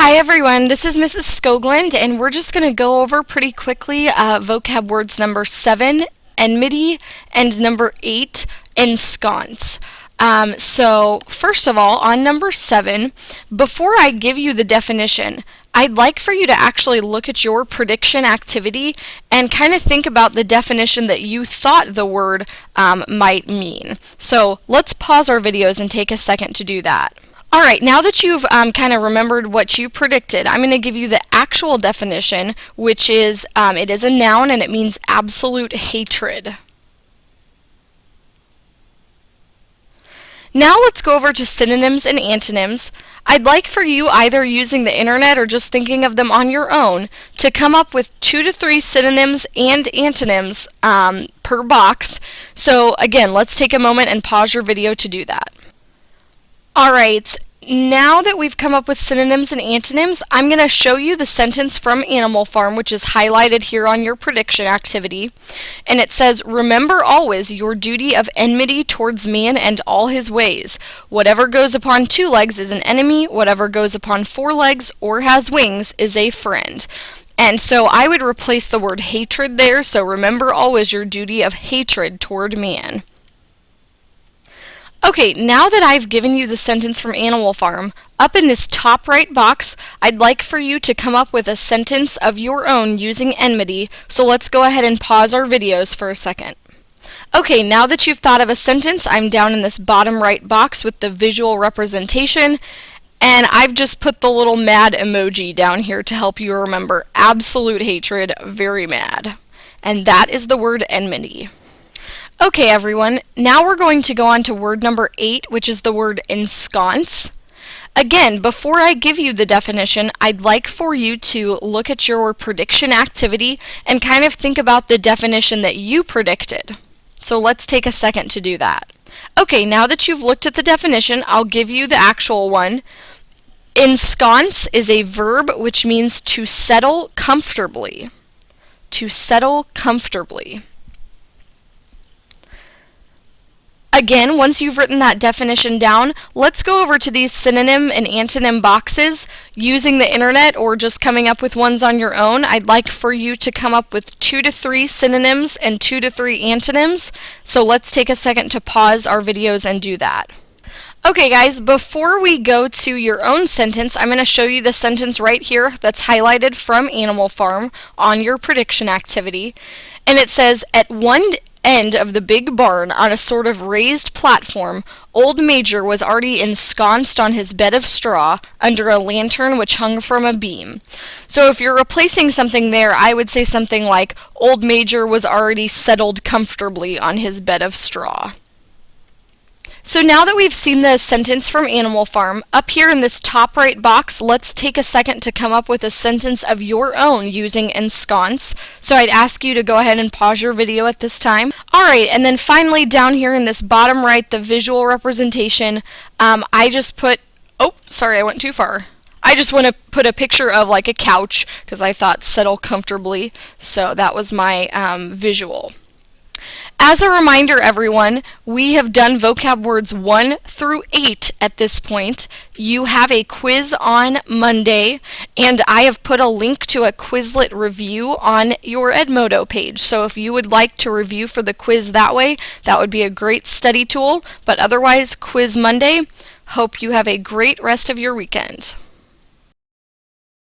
Hi everyone, this is Mrs. Skoglund, and we're just going to go over pretty quickly vocab words number 7, enmity, and number 8, ensconce. So first of all, on number 7, before I give you the definition, I'd like for you to actually look at your prediction activity and kind of think about the definition that you thought the word might mean. So let's pause our videos and take a second to do that. Alright, now that you've kind of remembered what you predicted, I'm going to give you the actual definition, which is, it is a noun and it means absolute hatred. Now let's go over to synonyms and antonyms. I'd like for you, either using the internet or just thinking of them on your own, to come up with 2 to 3 synonyms and antonyms per box. So again, let's take a moment and pause your video to do that. Alright, now that we've come up with synonyms and antonyms, I'm going to show you the sentence from Animal Farm, which is highlighted here on your prediction activity. And it says, "Remember always your duty of enmity towards man and all his ways. Whatever goes upon 2 legs is an enemy, whatever goes upon 4 legs or has wings is a friend." And so I would replace the word hatred there, so remember always your duty of hatred toward man. Okay, now that I've given you the sentence from Animal Farm, up in this top right box, I'd like for you to come up with a sentence of your own using enmity, so let's go ahead and pause our videos for a second. Okay, now that you've thought of a sentence, I'm down in this bottom right box with the visual representation, and I've just put the little mad emoji down here to help you remember absolute hatred, very mad. And that is the word enmity. Okay everyone, now we're going to go on to word number 8, which is the word ensconce. Again, before I give you the definition, I'd like for you to look at your prediction activity and kind of think about the definition that you predicted. So let's take a second to do that. Okay, now that you've looked at the definition, I'll give you the actual one. Ensconce is a verb which means to settle comfortably. To settle comfortably. Again, once you've written that definition down, let's go over to these synonym and antonym boxes. Using the internet or just coming up with ones on your own, I'd like for you to come up with 2 to 3 synonyms and 2 to 3 antonyms. So let's take a second to pause our videos and do that. Okay guys, before we go to your own sentence, I'm going to show you the sentence right here that's highlighted from Animal Farm on your prediction activity. And it says, "At one end of the big barn, on a sort of raised platform, Old Major was already ensconced on his bed of straw under a lantern which hung from a beam." So if you're replacing something there, I would say something like, Old Major was already settled comfortably on his bed of straw. So now that we've seen the sentence from Animal Farm, up here in this top right box, let's take a second to come up with a sentence of your own using ensconce. So I'd ask you to go ahead and pause your video at this time. Alright, and then finally down here in this bottom right, the visual representation, I just put, oh, sorry, I went too far. I just want to put a picture of like a couch, because I thought settle comfortably, so that was my visual. As a reminder, everyone, we have done vocab words 1 through 8 at this point. You have a quiz on Monday, and I have put a link to a Quizlet review on your Edmodo page. So if you would like to review for the quiz that way, that would be a great study tool. But otherwise, Quiz Monday. Hope you have a great rest of your weekend.